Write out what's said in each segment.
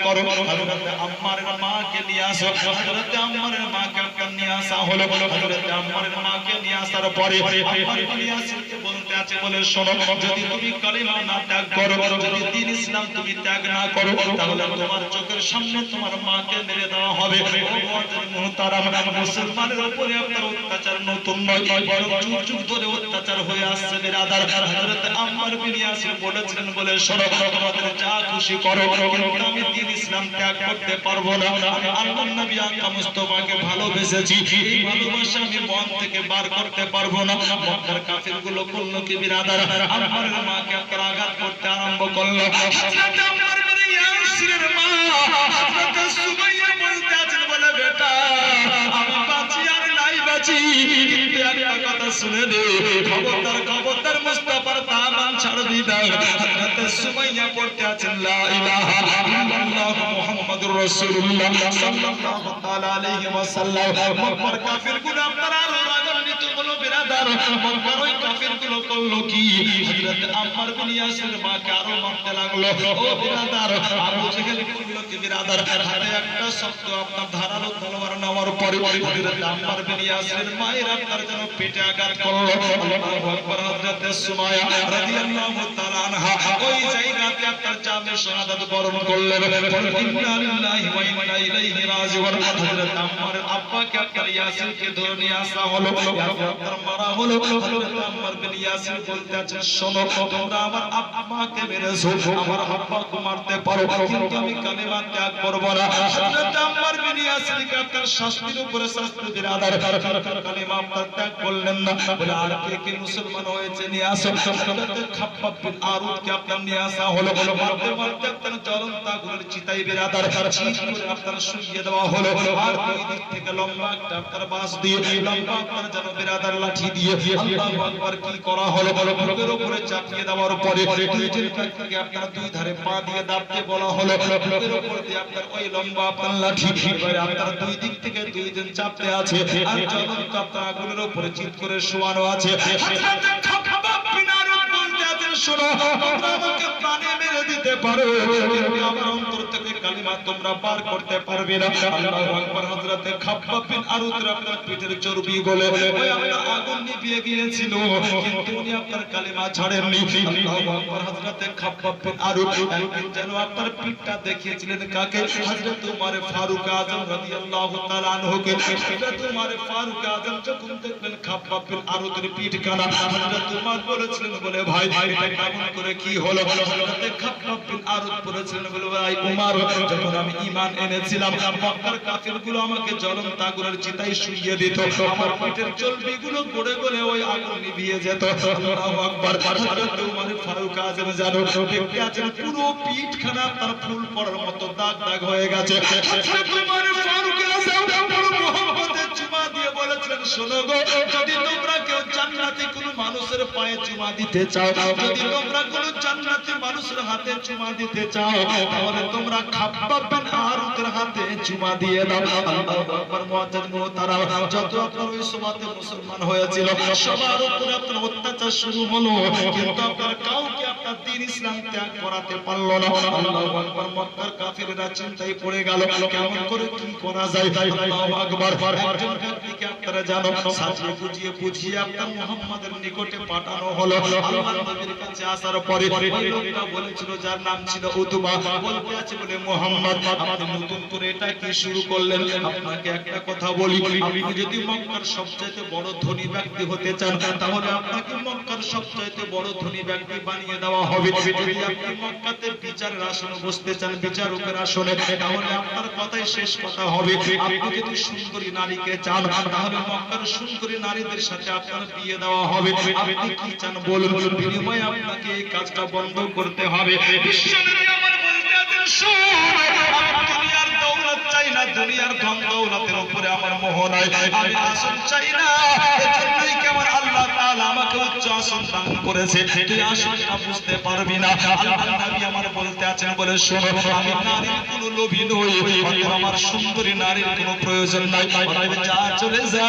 করো হযরত আম্মারের মাকে নিয়ে আসো হযরত আম্মারের মাকে নিয়ে আসা হলো হযরত আম্মারের মাকে নিয়ে আসার পরে আম্মার বিন ইয়াসিরকে বলতে আছে বলে শোনো যদি তুমি কালিমা না ত্যাগ করো যদি দ্বীন ইসলাম তুমি ত্যাগ না করো তাহলে তোমার চোখের সামনে তোমার মাকে মেরে দেওয়া হবে ও মুহতারাম মুসলমানের উপরে আপনার অত্যাচার নতুন নয় বরং যুগ যুগ ধরে অত্যাচার হয়ে আসছে বিরাদার হযরত আম্মার বিন ইয়াসির বলেছিলেন বলে শোনো তোমাদের যা খুশি করো কিন্তু আমি দ্বীন ইসলাম ত্যাগ করতে পারবো না আমি আল্লাহর নবী আকা মুস্তাফাকে ভালোবেসেছি এই ভালোবাসা আমি মন থেকে বার করতে পারবো না মক্কার কাফিরগুলো করলো কি বিরাদার আম্মারের মাকে আঘাত করতে আরম্ভ করলো হযরত আম্মার বিন ইয়াসিরের মা হযরত সুমাইয়া বলতে আছেন বলে বেটা আমি বাঁচি আর নাই বাঁচি কিন্তু একটা কথা শুনে নে খবরদার মুস্তাফার দামান ছাড়বি না হযরত সুমাইয়া পড়তে আছেন লা ইলাহা ইল্লাল্লাহ মুহাম্মাদুর রাসূলুল্লাহ সাল্লাল্লাহু তাআলা আলাইহি ওয়াসাল্লাম মক্কার কাফিরগুলো আপনারা রাগান্বিত হলো বিরাদার মক্কার ওই কাফিরগুলো করলো কি হযরত আম্মার বিন ইয়াসিরের মাকে আরো মারতে লাগলো ও বিরাদার আবু জেহেল করলো কি বিরাদার হাতে একটা শক্ত আপনার ধারালো তলোয়ার নেওয়ার পরে হযরত আম্মার বিন ইয়াসিরের মায়ের আপনার যেন পেটে আঘাত করলো আল্লাহু আকবার হযরত সুমাইয়া রাদিয়াল্লাহু তাআলা আনহা ওই জায়গাতে আপনার জামে শাহাদাত বরণ করলেন ইন্না লিল্লাহি ওয়া ইন্না ইলাইহি রাজিউন হযরত আম্মার আব্বাকে আপনার ইয়াসিরকে ধরে নিয়ে আসা হলো আপনার মারা হলো হযরত আম্মার বিন ইয়াসির বলতে আছে শোনো তোমরা আমার আব্বাকে মেরেছো আমার আব্বাকে মারতে পারো কিন্তু আমি কালেমা ত্যাগ করব না হযরত আম্মার বিন ইয়াসিরকে আপনার শাস্তির উপরে শাস্তি বিরাদার কালেমা আপনার ত্যাগ করলেন না বলে আর কে মুসলমান হয়েছে নিয়ে আসো হযরত খাব্বাব বিন আরুদকে আপনার নিয়ে আসা হলো মারতে মারতে আপনার জ্বলন্ত আগুনের চিতায় বিরাদার চিত করে আপনার শুইয়ে দেওয়া হলো আর দুই দিক থেকে লম্বা একটা আপনার বাঁশ দিয়ে লম্বা আপনার যেন বিরাদার লাঠি দিয়ে আল্লাহু আকবার কি করা হলো বুকের উপরে চাপিয়ে দেওয়ার পরে দুইজন ব্যক্তিকে আপনার দুই ধারে পা দিয়ে দাবতে বলা হলো বুকের উপর দিয়ে আপনার ওই লম্বা আপনার লাঠি এবারে আপনার দুই দিক থেকে দুইজন চাপতে আছে আর জ্বলন্ত আপনার আগুনের উপরে চিত করে শোয়ানো আছে হযরত খাব্বাব বিন আরুদ বলতে আছেন শোনো তোমরা আমাকে প্রাণে মেরে দিতে পারো কিন্তু আমার অন্তর থেকে কালিমা তোমরা পার করতে পারবে না আল্লাহু আকবার হযরত খাব্বাব বিন আরুদের আপনার পিঠের চর্বি গলে ওই আপনার আগুন নিভিয়ে গিয়েছিল কিন্তু উনি আপনার কালিমা ছাড়েননি আল্লাহু আকবার হযরত খাব্বাব বিন আরুদ একদিন যেন আপনার পিঠটা দেখিয়েছিলেন কাকে হযরত উমর ফারুক আযম রাদিয়াল্লাহু তাআলা আনহুকে হযরত উমর ফারুক আযম যখন দেখলেন খাব্বাব বিন আরুদের পিঠ কানা হযরত উমর বলেছিলেন বলে ভাই এটা কেমন করে কি হলো হযরত খাব্বাব বিন আরুদ বলেছিলেন বলে ভাই উমর যখন আমি ঈমান এনেছিলাম মক্কার কাফিরগুলো আমাকে জ্বলন্ত আগুনের চিতায় শুইয়ে দিত আমার পিঠের চর্বিগুলো গড়ে গড়ে ওই আগুন নিভিয়ে যেত আল্লাহু আকবার হযরত উমর ফারুক আযম জানো দেখতে আছেন পুরো পিঠখানা তার ফুল পড়ার মতো দাগ দাগ হয়ে গেছে হযরত উমর ফারুক আযম বড় মোহব্বতে চুমা দিয়ে বলেছিলেন শোনো গো যদি তোমরা কেউ জান্নাতি কোনো মানুষের পায়ে চুমা দিতে চাও যদি তোমরা কোনো জান্নাতি মানুষের হাতে চুমা দিতে চাও তাহলে তোমরা খাব্বাব বিন আরুদের হাতে চুমা দিয়ে দাও আল্লাহু আকবার মুআজ্জাজ মুহতারাম যত আপনার ওই সময়তে মুসলমান হয়েছিল সবার উপরে আপনার অত্যাচার শুরু হলো কিন্তু আপনার কাউকে আপনার দ্বীন ইসলাম ত্যাগ করাতে পারলো না আল্লাহু আকবার মক্কার কাফিররা চিন্তায় পড়ে গেল কেমন করে কি করা যায় আল্লাহু আকবার একজন ব্যক্তিকে আপনারা জানো সাজিয়ে বুঝিয়ে আপনার মুহাম্মাদের নিকটে পাঠানো হলো আল্লাহর নবীর কাছে আসার পরে ওই লোকটা বলেছিল যার নাম ছিল উতবা বলতে আছে বলে মুহাম্মদ আপনি নতুন করে এটা কি শুরু করলেন আপনাকে একটা কথা বলি আপনি যদি মক্কার সবচেয়ে বড় ধনী ব্যক্তি হতে চান তাহলে আপনাকে মক্কার সবচেয়ে বড় ধনী ব্যক্তি বানিয়ে দেওয়া হবে যদি আপনি মক্কাতে বিচারের আসনে বসতে চান বিচারকের আসনে তাহলে আপনার কথাই শেষ কথা হবে আপনি যদি সুন্দরী নারীকে চান তাহলে মক্কার সুন্দরী নারীদের সাথে আপনার বিয়ে দেওয়া হবে আপনি কি চান বলুন বিনিময়ে আপনাকে এই কাজটা বন্ধ করতে হবে বিশ্বনবী আমার বলতে আছেন শুন দুনিয়ার দৌলত চাই না দুনিয়ার ধন দৌলতের উপরে আমার মোহ নাই আমি আসল চাই না এজন্যই কেমন আল্লাহ তাআলা আমাকে উচ্চ আসন দান করেছে তুই আসলটা বুঝতে পারবি না আল্লাহর নবী আমার বলতে আছেন বলে শোনো আমি নারীর কোনো লোভী নই আমার সুন্দরী নারীর কোনো প্রয়োজন নাই যা চলে যা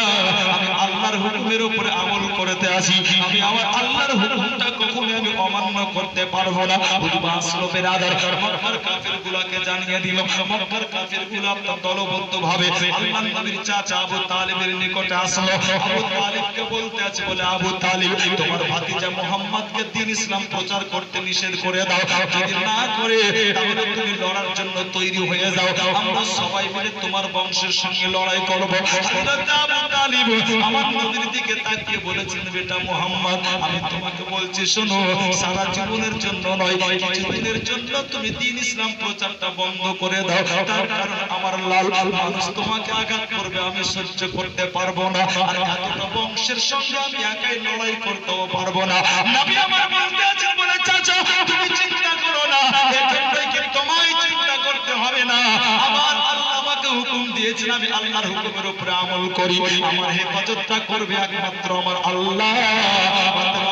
আমি আল্লাহর হুকুমের উপরে আমল করতে আসি, আমি আমার আল্লাহর হুকুমটা কখনো আমি অমান্য করতে পারবো না। বাসলবের আদার মক্কার কাফিরগুলোকে জানিয়ে দিল। মক্কার কাফিরগুলো আপনার দলবদ্ধভাবে আল্লাহর নবীর চাচা আবু তালিবের নিকটে আসলো। আবু তালিবকে বলতে আছে, বলে আবু তালিব, তোমার ভাতিজা মুহাম্মদকে দ্বীন ইসলাম প্রচার করতে নিষেধ করে দাও, যদি না করে তাহলে তুমি লড়ার জন্য তৈরি হয়ে যাও, আমরা সবাই মিলে তোমার বংশের সঙ্গে লড়াই করব। হযরত আবু তালিব আমার নবীর দিকে তাকিয়ে বলেছেন, বেটা মুহাম্মদ, আমি তোমাকে বলছি শোনো, সারা জীবনের জন্য নয়, কিছুদিনের জন্য তুমি দ্বীন ইসলাম প্রচারটা বন্ধ করে দাও, তার কারণ আমার লাল মানুষ তোমাকে আঘাত করবে, আমি সহ্য করতে পারবো না, আর এতটা বংশের সঙ্গে আমি একাই লড়াই করতেও পারবো না। নবী আমার বলতে আছে, বলে চাচা তুমি চিন্তা করো না, এজন্যই কি তোমায় চিন্তা করতে হবে না, আমার আল্লাহ আমাকে হুকুম দিয়েছেন, আমি আল্লাহর হুকুমের উপরে আমল করি, আমার হেফাজতটা করবে একমাত্র আমার আল্লাহ,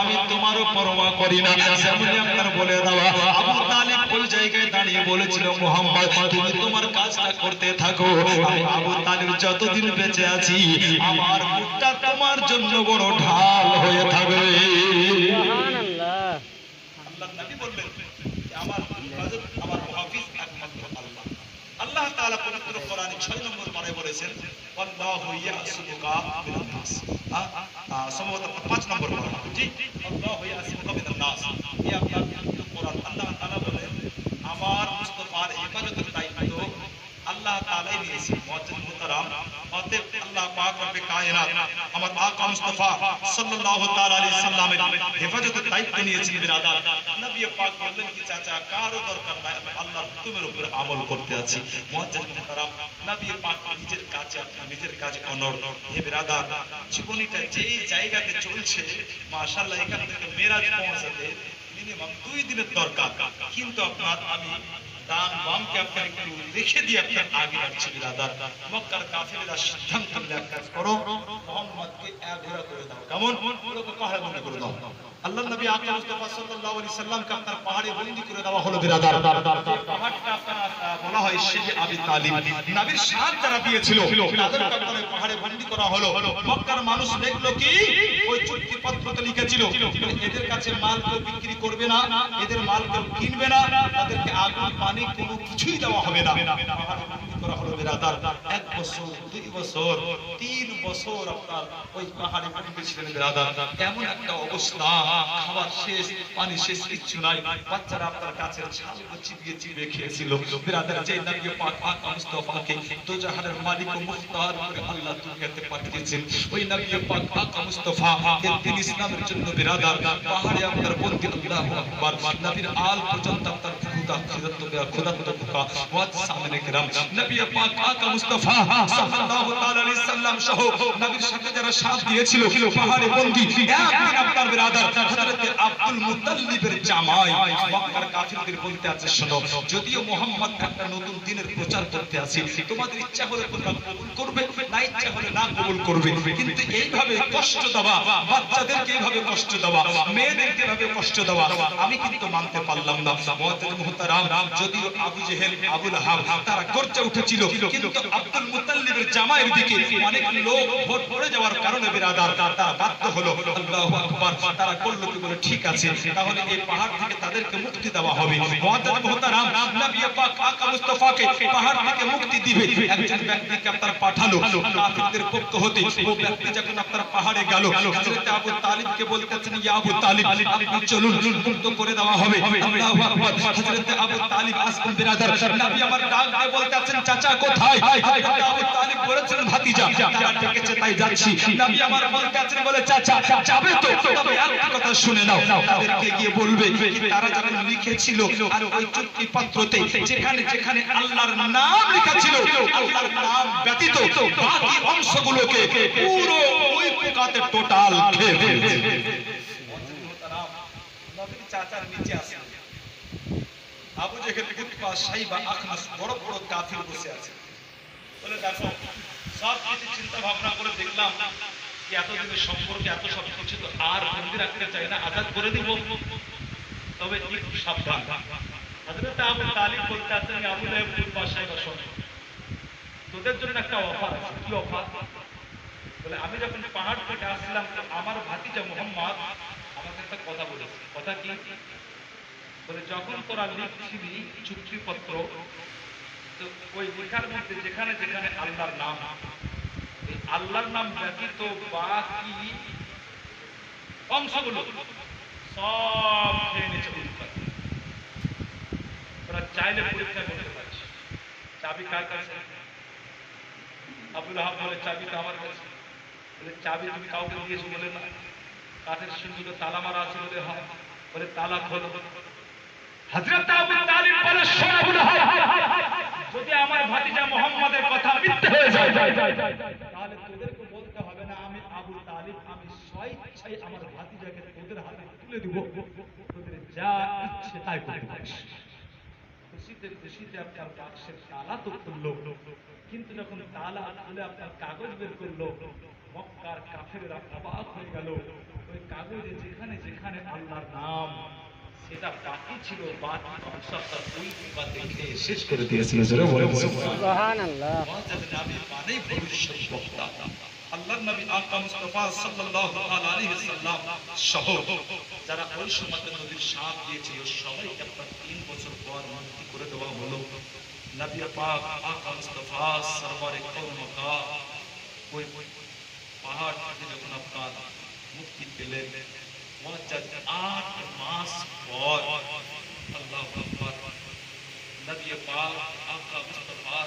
আমি তোমারও পরোয়া করি না। যেমনি আপনার বলে দেওয়া, আবু তালিব ওই জায়গায় দাঁড়িয়ে বলেছিল, মুহাম্মদ তুমি তোমার কাজটা করতে থাকো, আমি আবু তালিব যতদিন বেঁচে আছি আমার মুখটা তোমার জন্য বড় ঢাল হয়ে থাকবে। সুবহানাল্লাহ। আল্লাহর নবী বললেন, আমার হেফাজত, আমার মুহাফিজ একমাত্র আল্লাহ। আল্লাহ তাআলা পবিত্র কোরআনে 6 নম্বর পারায় বলেছেন, আল্লাহু ইয়াসিমুকা মিনান নাস। সম্ভবত 5 নম্বর পারা, জি, আল্লাহু ইয়াসিমুকা মিনান নাস। এই আপনার কোরআন আল্লাহ তাআলা বলেন, আমার মুস্তাফার হেফাজতের দায়িত্ব আল্লাহ তাআলাই নিয়েছেন। মুআজ্জিজ মুহতারাম, অতএব আল্লাহ পাক রব্বে কায়নাত আমার আকা মুস্তাফা সাল্লাল্লাহু তাআলা আলাইহি সাল্লামের হেফাজতের দায়িত্ব নিয়েছেন। বিরাদার, নবী পাক বললেন কি চাচা কারো দরকার নাই, আমি আল্লাহর হুকুমের উপর আমল করতে আছি। মুআজ্জিজ মুহতারাম, নবী পাক নিজের কাজে, আপনার নিজের কাজে অনড়। হে বিরাদার, জীবনীটা যেই জায়গাতে চলছে মাশাআল্লাহ, এখান থেকে মেরাজ পৌঁছাতে মিনিমাম 2 দিনের দরকার, কিন্তু আপনার আমি ডান বামকে আপনার একটু রেখে দিয়ে আপনার আগে যাচ্ছি। বিরাদার, মক্কার কাফিররা সিদ্ধান্ত নিয়ে এক কাজ করো, মুহাম্মদকে একঘোড়া করে দাও। কেমন? ওকে পাহাড়ে বন্দী করে দাও। আল্লাহর নবী আকা মুস্তাফা সাল্লাল্লাহু আলাইহি সাল্লামকে আপনার পাহাড়ে বন্দী করে দেওয়া হলো। বিরাদার, পাহাড়টা আপনার বলা হয় শেখ আবি তালিব, নবীর সাথ যারা দিয়েছিল তাদেরকে আপনার পাহাড়ে বন্দী করা হলো। মক্কার মানুষ দেখলো কি, ওই চুক্তিপত্রতে লিখেছিল এদের কাছে মাল কেউ বিক্রি করবে না, এদের মাল কেউ কিনবে না, তাদেরকে আগুন পানি কোনো কিছুই দেওয়া হবে না। পাহাড়ে বন্দী করা হলো। বিরাদার, 1 বছর 2 বছর 3 বছর আপনার ওই পাহাড়ে বন্দী ছিলেন। বিরাদার, এমন একটা অবস্থা, খাবার শেষ, পানি শেষ, কিচ্ছু নাই, বাচ্চারা আপনার কাছের ছালগুলো চিবিয়ে চিবিয়ে খেয়েছিল। বিরাদার, যে নবী পাক আকা মুস্তাফাকে দোজাহানের মালিক ও মুখতার করে আল্লাহ দুনিয়াতে পাঠিয়েছেন, ওই নবী পাক আকা মুস্তাফা দ্বীন ইসলামের জন্য বিরাদার পাহাড়ে আপনার বন্দী। আল্লাহু আকবার। নবীর আল পর্যন্ত আপনার খুদা খুদাত বুকা ওয়াত সামনে کرام, নবী পাক আকা মুস্তাফা সাল্লাল্লাহু তাআলা আলাইহি সাল্লাম সহ নবীর সাথে যারা সাথ দিয়েছিল পাহাড়ে বন্দী, একদিন আপনার বিরাদার হযরত আব্দুল মুত্তালিবের জামাই মক্কার কাফিরদের বলতে আছে, শোনো, যদিও মুহাম্মদ একটা নতুন দিনের প্রচার করতে আছে, তোমাদের ইচ্ছা হলে তোমরা কবুল করবে, না ইচ্ছা হলে না কবুল করবে, কিন্তু এইভাবে কষ্ট দেওয়া, বাচ্চাদেরকে এইভাবে কষ্ট দেওয়া, মেয়েদেরকে এইভাবে কষ্ট দেওয়া আমি কিন্তু মানতে পারলাম না। মুআজ্জিজ মুহতারাম, যদিও আবু জেহেল, আবু লাহাব তারা গর্জে উঠেছিল, কিন্তু আব্দুল মুত্তালিবের জামাইয়ের দিকে অনেক লোক ভোট পড়ে যাওয়ার কারণে বিরাদার তারা বাধ্য হলো। আল্লাহু আকবার। তারা করলো কি, বলে ঠিক আছে, তাহলে এই পাহাড় থেকে তাদেরকে মুক্তি দেওয়া হবে। মুআজ্জিজ মুহতারাম, নবী পাক আকা মুস্তাফাকে পাহাড় থেকে মুক্তি দিবে একজন ব্যক্তিকে আপনারা পাঠালো কাফিরদের পক্ষ হতে। ও ব্যক্তি যখন আপনারা পাহাড়ে গেল, হযরত আবু তালিবকে বলতেছেন, ইয়া আবু তালিব, আপনি চলুন, মুক্ত করে দেওয়া হবে। আল্লাহু আকবার। হযরত আবু তালিব আসবেন। বিরাদার, নবী আমার ডাক দিয়ে বলতেছেন, চাচা কোথায়? হযরত আবু তালিব বলেছেন, ভাতিজা তারা ডেকেছে তাই যাচ্ছি। নবী আমার বলতেছেন, বলে চাচা যাবে তো, তবে একটা কথা শুনে নাও, তাদেরকে গিয়ে বলবে তারা যখন লিখেছিল আর ওই চুক্তিপত্রতে যেখানে যেখানে আল্লাহর নাম লেখা ছিল, আল্লাহর নাম ব্যতীত বাকি অংশগুলোকে পুরো ওই পোকাতে টোটাল খেয়ে ফেলেছে। নবীর চাচার নিচে আছে আবু জেহেল, উতবা, শাইবা, আখনাস, বড় বড় কাফির বসে আছে। বলে দেখো, সব কিছু চিন্তা ভাবনা করে দেখলাম এতদিনের সম্পর্কে এত সব কিছু তো আর বন্দী রাখতে চাই না, আজাদ করে দিব, তবে একটু সাবধান। হযরত আবু তালিব বলতে আছেন, আবু লাহাব, উতবা, শাইবা, শোনো, তোদের জন্য একটা অফার আছে। কি অফার? বলে আমি যখন পাহাড় থেকে আসলাম তো আমার ভাতিজা মোহাম্মদ আমাকে একটা কথা বলেছে। কথা কি? বলে যখন তোরা লিখছিলি চুক্তিপত্র, তো ওই লেখার মধ্যে যেখানে যেখানে আল্লাহর নাম, এই আল্লাহর নাম ব্যতীত বাকি অংশগুলো সব খেয়ে নিচ্ছে। ওরা চাইলে পরীক্ষা করতে পারছে। চাবি কার কাছে? আবুল আহাব বলে চাবি তো আমার কাছে। বলে চাবি তুমি কাউকে দিয়েছো বলে না, কাঠের সিন্ধুকে তালা মারা আছে বলে হয়। বলে তালা খোলো। হযরত আবু তালিব বলে শোনো আবুল আহাব, যদি আমার ভাতিজা মুহাম্মাদের কথা মিথ্যে হয়ে যায় তাহলে তোদেরকে বলতে হবে না আমি আবু তালিব, আমি স্বেচ্ছায় আমার ভাতিজাকে তোদের হাতে তুলে দিব, তোদের যা ইচ্ছে তাই করতে পারিস। খুশিতে খুশিতে আপনার বাক্সের তালা তো খুললো, কিন্তু যখন তালা খুলে আপনার কাগজ বের করলো, মক্কার কাফেররা অবাক হয়ে গেল। ওই কাগজে যেখানে যেখানে আল্লাহর নাম সেটা বাকি ছিল, বাকি অংশটা ওই বাতে খেয়ে শেষ করে দিয়েছিল। জোরে বলে সুবহানাল্লাহ। নবী মানেই ভবিষ্যৎ বক্তা। আল্লাহর নবী আকা মুস্তাফা সাল্লাল্লাহু আলাইহি ওয়াসাল্লাম সহ যারা ওই সময় নবীর সাথ দিয়েছিল সবাইকে আপনার 3 বছর পর মুক্তি করে দেওয়া হলো। নবী পাক আকা মুস্তাফা সরওয়ারে কওমকা ওই পাহাড় থেকে যখন আপনার মুক্তি পেলেন, 8 মাস পর আল্লাহু আকবার, নবী পাক আকা মুস্তাফা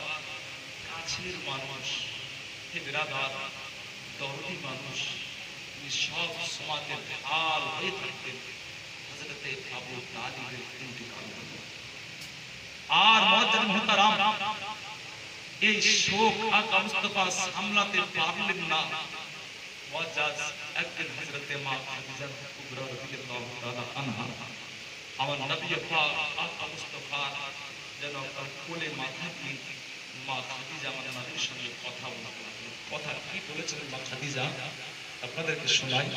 কাছের মানুষ, বিরাদার দরদি মানুষ, তিনি সব সমাজে ঢাল হয়ে থাকতেন। হযরতে আবু তালিবের ইন্তেকাল হল। আর মুআজ্জিন মুহতারাম, এই শোক আকা মুস্তাফা সামলাতে পারলেন না। মুআজ্জিজ একদিন হযরতে মা খাদিজা কুবরা রাদিয়াল্লাহু তাআলা আনহা আমার নবী পাক আকা মুস্তাফা যেন তার কোলে মাথা দিয়ে মা খাদিজা আমার নবীর সঙ্গে কথা বলতে লাগলেন। কথা কি বলেছেন মা খাদিজা আপনাদেরকে শোনাই।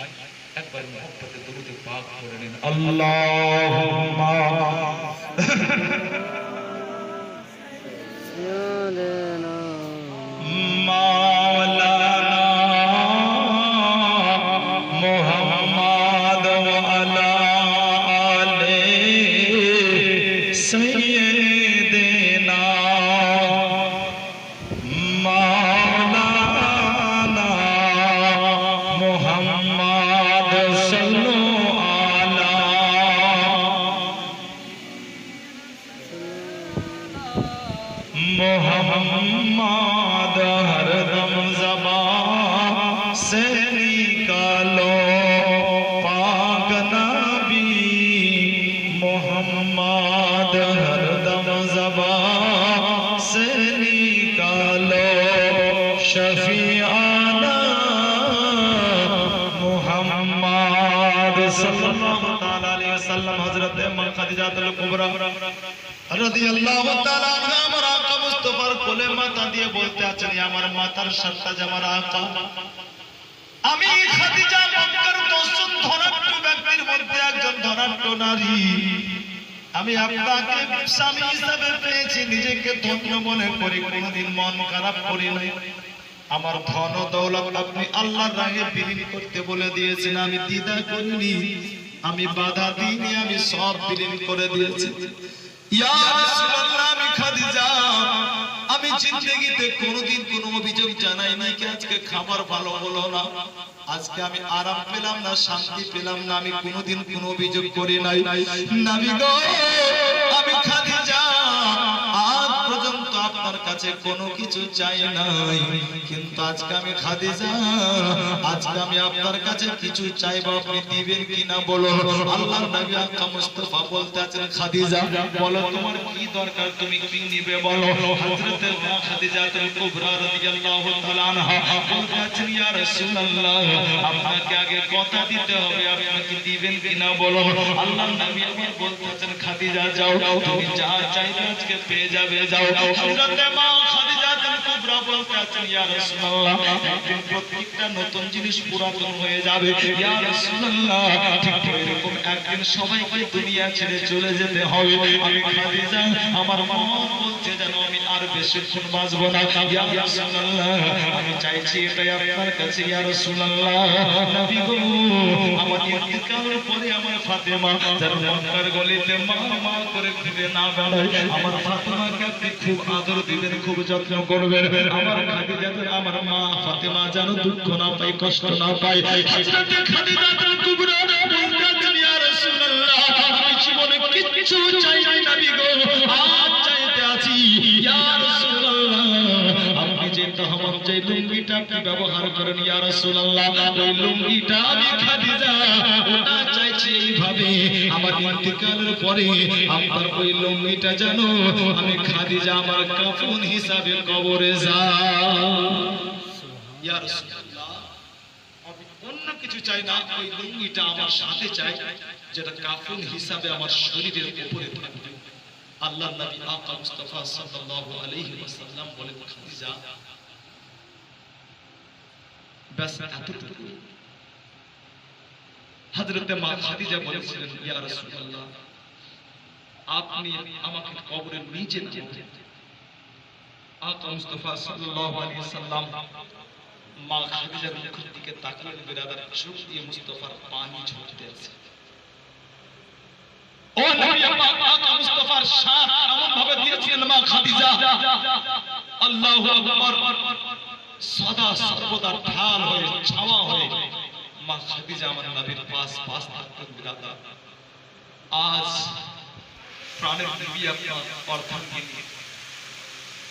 একবার মুহাব্বতে দরুদে পাক পড়ে নিন। আল্লাহুম্মা মাওলানা মুহাম্মদ ওয়া আলা আলি সাইয়্যিদিনা মাওলানা মুহাম্মদ সাল্লাল্লাহু আলা मोहम्मद हरदम ज़बान से निकालो पाक नबी, मोहम्मद हरदम ज़बान से निकालो शफीआना मोहम्मद सल्लल्लाहु अलैहि वसल्लम। हज़रत खादिजातुल कुबरा রাদিয়াল্লাহু তাআলা আনহা আমার আকা মুস্তাফার কোলে মাথা দিয়ে বলতে আছেন, আমার মাথার সাতটা জামার আকা, আমি খাদিজা মক্কার 10 জন ধনাঢ্য ব্যক্তির মধ্যে একজন ধনাঢ্য নারী। আমি আপনাকে স্বামী হিসেবে পেয়েছি, নিজেকে ধন্য মনে করি, কোনোদিন মন খারাপ করি নাই। আমার ধন দৌলত আপনি আল্লাহর রাহে বিলীন করতে বলে দিয়েছেন, আমি দ্বিধা করিনি, আমি বাধা দিইনি, আমি সব বিলীন করে দিয়েছি। ইয়া রাসূলুল্লাহ, আমি খাদিজা, আমি জিন্দেগিতে কোনোদিন কোনো অভিযোগ জানাই নাই কি আজকে খাবার ভালো হলো না, আজকে আমি আরাম পেলাম না, শান্তি পেলাম না, আমি কোনোদিন কোনো অভিযোগ করি নাই। নবী গো, আমি খাদিজা আজ পর্যন্ত আপনার কাছে কোনো কিছু চাই নাই, কিন্তু আজকে আমি খাদিজা, আজকে আমি আপনার কাছে কিছু চাইবো, আপনি দিবেন কিনা বলো। আল্লাহর নবী আকা মুস্তাফা বলতে আছেন, খাদিজা বলো তোমার কি দরকার, তুমি কি নিবে বলো। হযরত মা খাদিজাতুল কুবরা রাদিয়াল্লাহু তাআলা আনহা বলতে আছেন, ইয়া রাসূলুল্লাহ, আপনাকে আগে কথা দিতে হবে, আপনি কি দিবেন কিনা বলো। আল্লাহর নবী আমার বলতে আছেন, খাদিজা যাও, তুমি যা চাইবে আজকে পেয়ে যাবে, যাও। হযরত মা খাদিজাতুল কুবরা বলতে আছেন ইয়া রাসূলুল্লাহ একদিন প্রত্যেকটা নতুন জিনিস পুরাতন হয়ে যাবে ইয়া রাসূলুল্লাহ ঠিক এরকম একদিন সবাইকে দুনিয়া ছেড়ে চলে যেতে হবে আমি খাদিজা আমার মন বলছে যেন আমি আর বেশিক্ষণ বাঁচবো না ইয়া রাসূলুল্লাহ আমি চাইছি এটাই আপনার কাছে ইয়া রাসূলুল্লাহ নবী গো আমার ইন্তেকালের পরে আমার ফাতেমা যেন মক্কার গলিতে মা মা করে ঘুরে না বেড়ায় আমার ফাতেমাকে আপনি খুব আদর দিবেন খুব যত্ন করবেন আমার খাদিজা আমার মা ফাতেমা যেন দুঃখ না পায় কষ্ট না পায় হযরত খাদিজা কুবরা বলতেন ইয়া রাসূলুল্লাহ আমি জীবনে কিচ্ছু চাই না নবী গো আজ চাইতে আছি ইয়া রাসূলুল্লাহ আপনি যে তহমত যে লুঙ্গিটা আপনি ব্যবহার করেন ইয়া রাসূলুল্লাহ ওই লুঙ্গিটা আমি খাদিজা ওটা চাইছি এইভাবে আমার ইন্তেকালের পরে আপনার ওই লুঙ্গিটা জানো আমি খাদিজা আমার কাফন হিসাবে কবরে যাও ইয়া রাসূলুল্লাহ আমি অন্য কিছু চাই না ওই লুঙ্গিটা আমার সাথে চাই যেটা কাফন হিসাবে আমার শরীরের উপরে থাকবে আল্লাহর নবী আকা মুস্তাফা সাল্লাল্লাহু আলাইহি ওয়াসাল্লাম বলেন খাদিজা বাস এতটুকু হযরতে মা খাদিজা বলেছিলেন ইয়া রাসূলুল্লাহ আপনি আমাকে কবরের নিচে নামান আকা মুস্তাফা সাল্লাল্লাহু আলাইহি ওয়াসাল্লাম মা খাদিজার মুখের দিকে তাকিয়ে বিরাদার চোখ দিয়ে মুস্তাফার পানি ঝরতে আছে ও নবী আকা মুস্তাফার শান এমন ভাবে দিয়েছিলেন মা খাদিজা আল্লাহু আকবার সদা সর্বদা ঢাল হয়ে ছাওয়া হয়ে মা খাদিজা আমার নবীর পাশ থাকতেন বিরাদার আজ প্রাণের নবী আপনার অর্ধাঙ্গিনী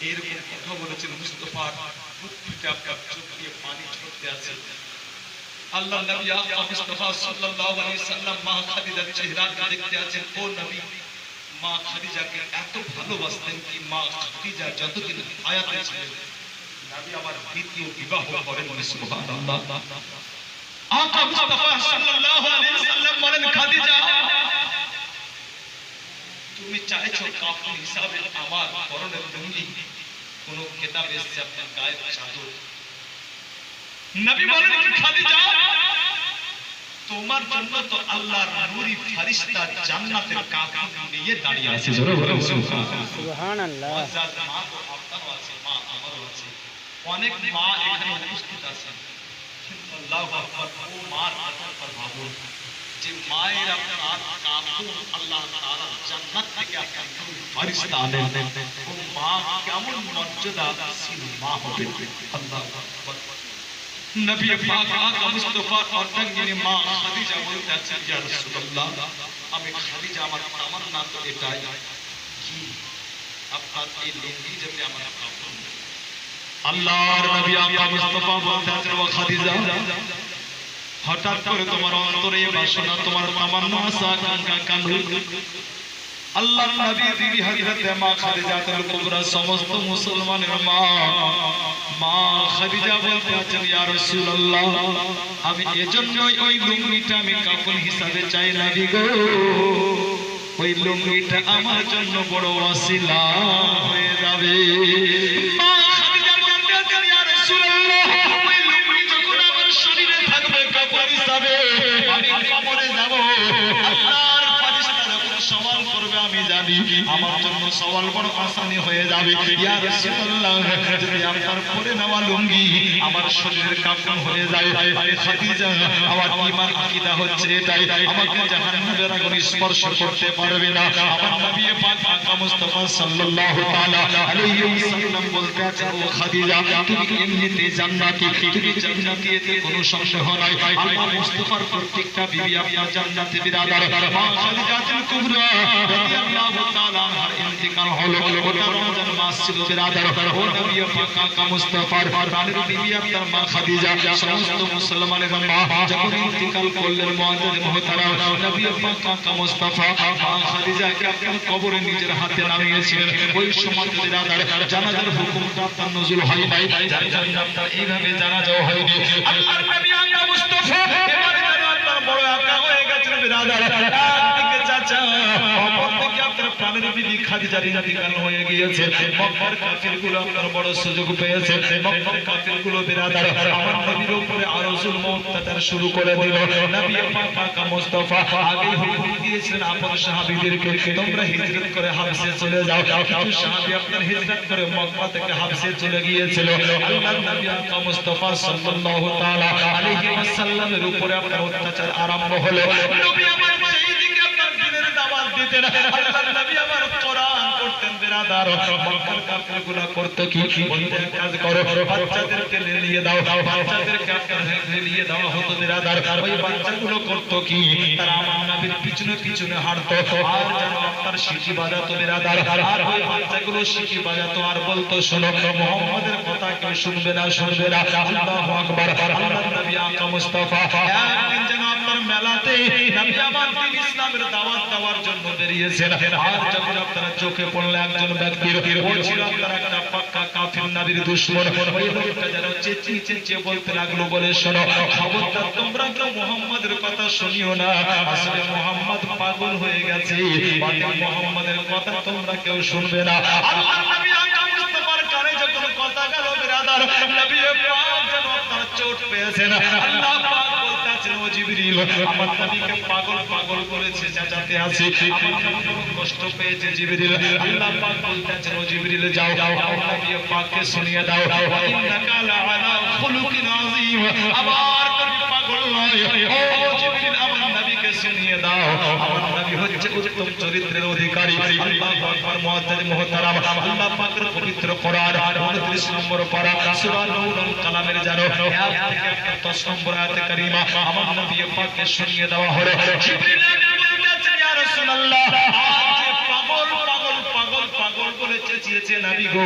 এরকম কথা বলেছেন মুস্তাফার বুদ্ধিতে আপনার চোখ দিয়ে পানি ঝরতে আছে আল্লাহ নবী আকা মুস্তাফা সাল্লাল্লাহু আলাইহি সাল্লাম মা খাদিজার চেহারাকে দেখতে আছেন ও নবী মা খাদিজাকে এত ভালোবাসতেন কি মা খাদিজা যতদিন হায়াতে ছিলেন নবী আমার দ্বিতীয় বিবাহ করেন সুবহানাল্লাহ আকা মুস্তাফা সাল্লাল্লাহু আলাইহি সাল্লাম বলেন খাদিজা তুমি চাইছো কাফন হিসাবে আমার পরনের লুঙ্গি কোন কিতাব এসেছে আপনার গায়ের চাদর নবী বলেন খাদিজা তোমার জন্য তো আল্লাহর নূরি ফেরেশতা জান্নাতের কাফন নিয়ে দাঁড়িয়ে আছে জোরে বলুন সুবহানাল্লাহ আজাদ মা তো আপনারও আছে মা আমারও আছে অনেক মা এখানে উপস্থিত আছেন আল্লাহু আকবার ও মার কথা ভাবুন যে মায়ের আপনার কাফন আল্লাহ তাআলা জান্নাত থেকে আপনার ফেরেশতা আনেন ও মা কেমন মর্যাদাশীল মা হবে আল্লাহু আকবার নবী পাক আকা মুস্তাফা অর্ধাঙ্গিনী মা খাদিজা বলতে আছেন ইয়া রাসূলুল্লাহ আমি খাদিজা আমার তামান্না তো এটাই কি আপনার এই লুঙ্গি যাতে আমার কাফন আল্লাহর নবী আকা মুস্তাফা বলতে আছেন ও খাদিজা হঠাৎ করে তোমার অন্তরে বাসনা তোমার তামান্না আশা আকাঙ্ক্ষা কানুল আল্লাহর নবী বিবি হযরত মা খাদিজাতুল কুবরা সমস্ত মুসলমানের মা খাদিজা বলতে আছেন ইয়া রাসূলুল্লাহ আমি এজন্যই ওই লুঙ্গিটা আমি কাফন হিসাবে চাই নবী গো ওই লুঙ্গিটা আমার জন্য বড় ওয়াসিলা হয়ে যাবে মা খাদিজা বলতে আছেন ইয়া রাসূলুল্লাহ ওই লুঙ্গি যখন আমার শরীরে থাকবে কাফন হিসাবে আমি কবরে যাব আল্লাহর ফেরেশতা যখন সওয়াল করবে আমি জানি আমার জন্য সওয়াল বড় আসানি হয়ে যাবে ইয়া রাসূলুল্লাহ যদি আপনার পরে নেওয়া লুঙ্গি আমার শরীরের কাফন হয়ে যায় আরে খাদিজা আমার ঈমান আকীদা হচ্ছে এটাই আমাকে জাহান্নামের আগুন স্পর্শ করতে পারবে না আমার নবী পাক আকা মুস্তাফা সাল্লাল্লাহু তাআলা আলাইহি ওয়াসাল্লাম বলতে আছেন ও খাদিজা তুমি এমনিতে জান্নাতি তুমি জান্নাতি এতে কোনো সন্দেহ নাই আল্লাহ মুস্তাফার প্রত্যেকটা বিবি আপনার জান্নাতে বিরাদার মা খাদিজাতুল কুবরা রাদিয়াল্লাহু তাআলা আনহার ইন্তেকাল হলো ওটা রমজান মাস ছিল বিরাদার ও নবী পাক আকা মুস্তাফার প্রাণের বিবি আপনার মা খাদিজা সমস্ত মুসলমানের মা যখন ইন্তেকাল করলেন মুআজ্জাজ মুহতারাম নবী পাক আকা মুস্তাফা মা খাদিজাকে আপনার কবরে নিজের হাতে নামিয়েছিলেন ওই সময় বিরাদার জানাজার হুকুমটা আপনার নজুল হয় নাই যার জন্য আপনার এইভাবে জানাজা হয়নি আল্লাহর নবী আকা মুস্তাফা এবারে আপনার বড় আকা হয়ে গেছেন বিরাদার একদিকে চাচা অপরদিকে দিকে আপনার প্রাণের বিবি খাদিজার ইন্তেকাল হয়ে গিয়েছে। মক্কার কাফিরগুলো আপনার বড় সুযোগ পেয়েছে। মক্কার কাফিরগুলো বিরাদার আমার নবীর উপরে আরো জুলম অত্যাচার শুরু করে দিল। নবী পাক মুস্তাফা আগেই হুকুম দিয়েছিলেন আপন সাহাবীদেরকে তোমরা হিজরত করে হাবশে চলে যাও। কিছু সাহাবী আপনার হিজরত করে মক্কা থেকে হাবশে চলে গিয়েছিল। আল্লাহর নবী পাক মুস্তাফা সাল্লাল্লাহু তাআলা আলাইহি ওয়াসাল্লামের উপরে আপনার অত্যাচার আরম্ভ হলো। নবী আমার সেই দিকে আপনার দ্বীনের দাওয়াত দিতেন। আল্লাহর নবী আমার কোরআন পড়তেন। বিরাদার মক্কার কাফিরগুলো করতে কি বলতে এক কাজ করো বাচ্চাদেরকে নিয়ে দাও। বাচ্চাদেরকে আপনার নিয়ে দেওয়া হতো। বিরাদার ওই বাচ্চাগুলো করতে কি তারা আমার নবীর পিছনে পিছনে হাঁটতো আর যেন আপনার সিটি বাজাতো। বিরাদার আর ওই বাচ্চাগুলো সিটি বাজাতো আর বলতো শোনো মুহাম্মাদের কথা কেউ শুনবে না শুনবে না। আল্লাহু আকবার। আল্লাহর নবী আকা মুস্তাফা একদিন যেন আপনার মেলাতে নবী আমার দিন ইসলামের দাওয়াত দেওয়ার জন্য বেরিয়েছেন। আর যখন আপনারা চোখে পড়লো একজন ব্যক্তির ও ছিল আপনার একটা পাক্কা কাফির নবীর দুশমন। ওই লোকটা যেন চেঁচিয়ে চেঁচিয়ে বলতে লাগলো বলে শোনো খবরদার তোমরা কেউ মুহাম্মাদের কথা শুনিও না। আসলে মুহাম্মদ পাগল হয়ে গেছে। মুহাম্মাদের কথা তোমরা কেউ শুনবে না। আল্লাহর নবী আকা মুস্তাফার কানে যখন কথা গেল বিরাদার নবী পাক যেন আপনার চোট পেয়েছেন। আল্লাহ পাক বলতেছেন ও জিবরিল আমার নবীকে পাগল পাগল করেছে চেঁচাতে আছে। আমার নবী কষ্ট পেয়েছে জিবরিল। আল্লাহ পাক বলতেছেন ও জিবরিল যাও আমার নবী পাককে শুনিয়ে দাও ইন্নাকা লাআলা খুলুকিন আযীম। আবার নবী পাগল নয়। ও জিবরিল আমার নবীকে শুনিয়ে দাও আমার নবী হচ্ছে উত্তম চরিত্রের অধিকারী। আল্লাহু আকবার। মুআজ্জাজ মুহতারাম আল্লাহ পাকের পবিত্র কোরআন 29 নম্বর পারা সূরা নূরুল কালামের জানো 1 থেকে 10 নম্বর আয়াতে কারীমা আমার নবী পাককে শুনিয়ে দেওয়া হলো। জিবরিল বলতেছে ইয়া রাসূলুল্লাহ আজ পাগল পাগল পাগল পাগল বলে চেঁচিয়েছে নবী গো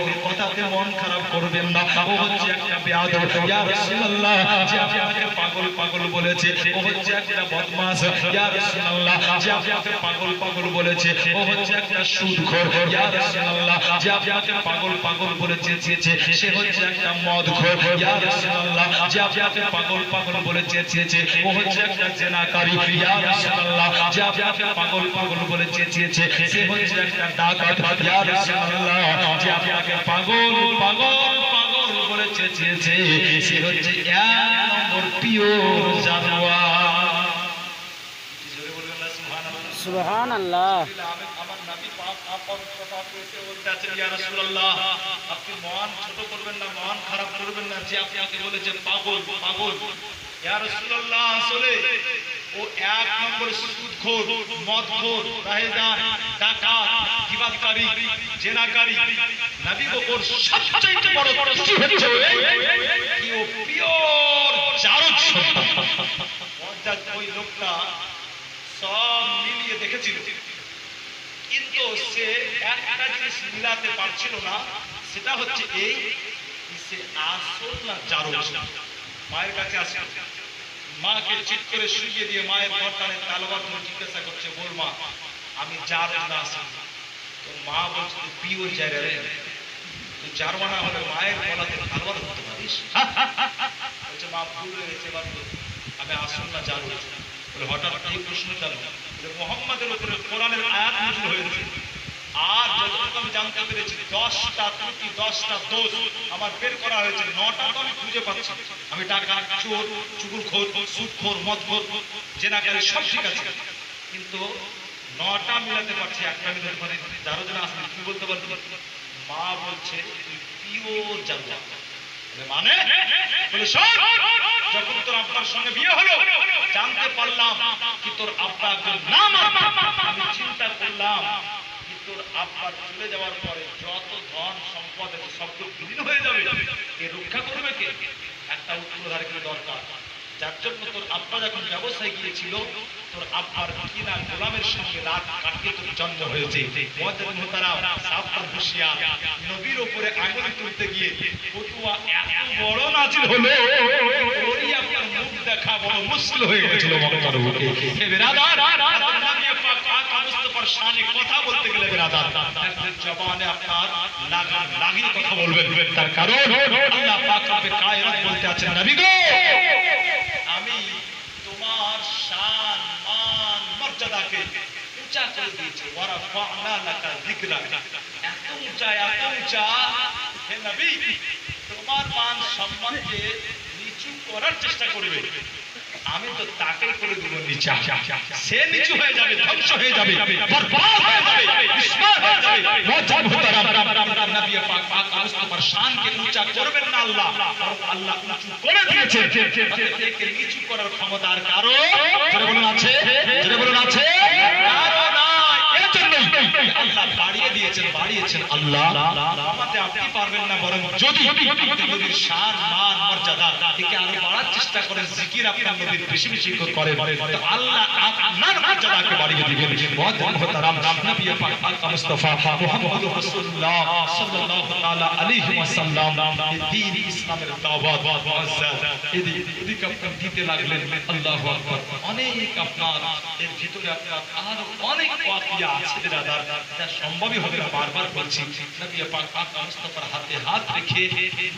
ওর কথাতে মন খারাপ করবেন না। ও হচ্ছে একটা বেয়াদব। ইয়া রাসূলুল্লাহ যে আপনাকে পাগল পাগল বলেছে ও হচ্ছে একটা বদমাশ। ইয়া রাসূলুল্লাহ যে আপনাকে পাগল পাগল বলেছে ও হচ্ছে একটা সুদখোর। ইয়া রাসূলুল্লাহ যে আপনাকে পাগল পাগল বলে চেঁচিয়েছে সে হচ্ছে একটা মদখোর। ইয়া রাসূলুল্লাহ যে আপনাকে পাগল পাগল বলে চেঁচিয়েছে ও হচ্ছে একটা জেনাকারী। ইয়া রাসূলুল্লাহ যে আপনাকে পাগল পাগল বলে চেঁচিয়েছে সে হচ্ছে একটা ডাকাত। ইয়া রাসূলুল্লাহ যে আপনাকে পাগল পাগল পাগল বলে চেঁচিয়েছে সে হচ্ছে 1 নম্বর পিওর জানোয়ার। জোরে বলবেন না সুবহানাল্লাহ। সুবহানাল্লাহ। আমার নবী পাক আপন কথা কইতে বলতেছেন ইয়া রাসূলুল্লাহ আপনি মন ছোট করবেন না মন খারাপ করবেন না যে আপনাকে বলেছে পাগল পাগল। ইয়া রাসূলুল্লাহ আসলে ও 1 নম্বর সুদখোর মদখোর রাহেজান ডাকাত গীবতকারী জেনাকারী। নবী গো ওর সবচেয়ে বড় খুশি হচ্ছে কি ও পিওর জারজ সন্তান। মজ্জাজ ওই লোকটা সব মিলিয়ে দেখেছিল কিন্তু সে একটা জিনিস মিলাতে পারছিল না সেটা হচ্ছে এই সে আসল না জারজ। মায়ের কাছে আসে মাকে চিৎ করে শুইয়ে দিয়ে মায়ের গর্দানে তালবার ধরে জিজ্ঞাসা করছে বল মা আমি জারজ না আসি। তো মা বলছে তুই পিওর জায়গা রে তুই জারওয়ানা হলে মায়ের গলাতে তালবার ধরতে পারিস। বলছে মা ভুল হয়ে গেছে এবার আমি আসল না জারজ। বলে হঠাৎ এই প্রশ্ন কেন? মুহাম্মাদের উপরে কোরআনের আয়াত নাযিল হয়েছে আর যতটুকু আমি জানতে পেরেছি 10টা ত্রুটি 10টা দোষ আমার বের করা হয়েছে। 9টা তো আমি খুঁজে পাচ্ছি। আমি ডাকাত চোর চুগলখোর সুদখোর মদখোর জেনাকারী সব ঠিক আছে কিন্তু 9টা মিলাতে পারছি একটা মিলাতে পারি যারো জন আসলে কি বলতে পারবি? মা বলছে তুই পিওর জানলা মানে বলে শোন যখন তোর আব্বার সঙ্গে বিয়ে হলো জানতে পারলাম কি তোর আব্বা একজন নাম আমি চিন্তা করলাম কি তোর আব্বার চলে যাওয়ার পরে যত ধন সম্পদ আছে সবগুলো বিলীন হয়ে যাবে এ রক্ষা করবে কে? একটা উত্তরাধিকারী দরকার। যার জন্য তোর আব্বা যখন ব্যবসায় গিয়েছিল তোর আব্বার কিনা গোলামের সঙ্গে রাত কাটিয়ে তোর জন্ম হয়েছে। মুআজ্জাজ মুহতারাম সাবধান হুঁশিয়ার নবীর উপরে আঙ্গুল তুলতে গিয়ে ফতোয়া এত বড় নাজিল হলো ওরই আপনার মুখ দেখা বড় মুশকিল হয়ে গিয়েছিল মক্কার বুকে। হে বিরাদার নবী পাক আকা মুস্তাফার শানে কথা বলতে গেলে বিরাদার একজন জবানে আপনার লাগিয়ে কথা বলবেন তার কারণ আল্লাহ পাক রব্বে কায়নাত বলতে আছেন নবী গো আমি তোমার শান মান মর্যাদাকে উঁচা করে দিয়েছে ওয়ারাফা'না লাকা যিকরাকা এত উঁচা হে নবী তোমার মান সম্মানকে নিচু করার চেষ্টা করবে আমি তো তাকে করে দেব নিচা সে নিচু হয়ে যাবে ধ্বংস হয়ে যাবে বরবাদ হয়ে যাবে বিস্ময় হয়ে যাবে মুআজ্জাম মুহতারাম নবী পাক মুস্তাফার শানকে উঁচা করবেন না আল্লাহ আল্লাহ উঁচু করে দিয়েছে একে নিচু করার ক্ষমতা আর কারো জোরে বলুন আছে কারো নাই এজন্যই আল্লাহ বাড়িয়েছেন আল্লাহ আমাতে আপনি পারবেন না বরং যদি নবীর শান মান মর্যাদা একে আরো বাড়ার চেষ্টা করেন জিকির আপনার নবীর বেশি করেন তো আল্লাহ আপনার মর্যাদাকে বাড়িয়ে দিবেন মুহতারাম নবী পাক মুস্তাফা মুহাম্মদুর রাসূলুল্লাহ সাল্লাল্লাহু তাআলা আলাইহি ওয়াসাল্লাম দ্বীন ইসলামের দাওয়াত এদিক আপনি দিতে লাগলেন আল্লাহু আকবার অনেক আপনার এর ভিতরে আপনার আরো অনেক ওয়াকিয়া আছে বিরাদার যা সম্ভবই হবে না বারবার বলছি নবী পাক মুস্তাফার হাতে হাত রেখে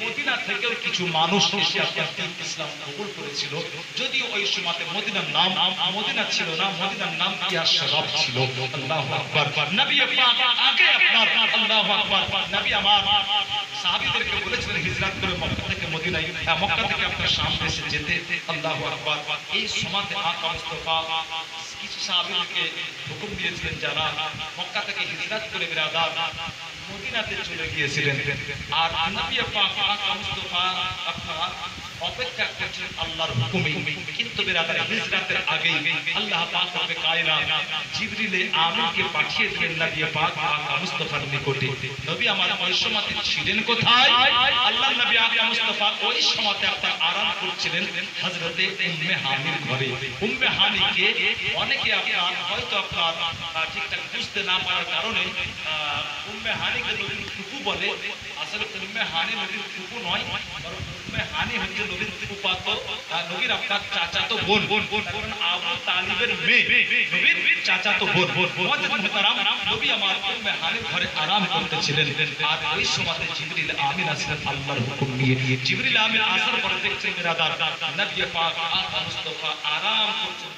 মদিনা থেকেও কিছু মানুষ এসে আপনার দ্বীন ইসলাম কবুল করেছিল যদিও ওই সময়তে মদিনার নাম মদিনা ছিল না মদিনার নাম ইয়াসরব ছিল আল্লাহু আকবার নবী পাক আগে আপনার আল্লাহু আকবার নবী আমার সাহাবীদেরকে বলেছিলেন হিজরত করে মক্কা থেকে মদিনায় মক্কা থেকে আপনার শাম দেশে যেতে আল্লাহু আকবার এই সময়তে আকা মুস্তাফা কিছু সাহাবীকে হুকুম দিয়েছিলেন যারা মক্কা থেকে হিজরত করে বিরাদার মদিনাতে চলে গিয়েছিলেন আর নবী পাক আকা মুস্তাফা আপনার অপেক্ষা করছেন আল্লাহর হুকুমে কিন্তু বিরাদার হিজরতের আগে আল্লাহ পাক রব্বে কায়নাত জিবরিল আমিনকে পাঠিয়ে দিলেন নবী পাক আকা মুস্তাফার নিকটে নবী আমার ওই সময়তে ছিলেন কোথায় আল্লাহর নবী আকা মুস্তাফা ওই সময়তে আপনার আরাম করছিলেন হযরতে উম্মে হানির ঘরে উম্মে হানিকে অনেকে আপনার হয়তো আপনার ঠিকঠাক বুঝতে না পারার কারণে উম্মে হানিকে নবীর ফুফু বলে আসলে উম্মে হানি নবীর ফুফু নয় বরং উম্মে হানি হচ্ছে নবীর ফুফাতো নবীর আপনার চাচাতো বোন কারণ আবু তালিবের মেয়ে নবীর চাচাতো বোন মুআজ্জাম মুহতারাম নবী আমার উম্মে হানির ঘরে আরাম করতেছিলেন আর ওই সময়তে জিবরিল আমিন আসলেন আল্লাহর হুকুম নিয়ে জিবরিল আমিন আসার পরে দেখছেন বিরাদার নবী পাক আকা মুস্তাফা আরাম করছেন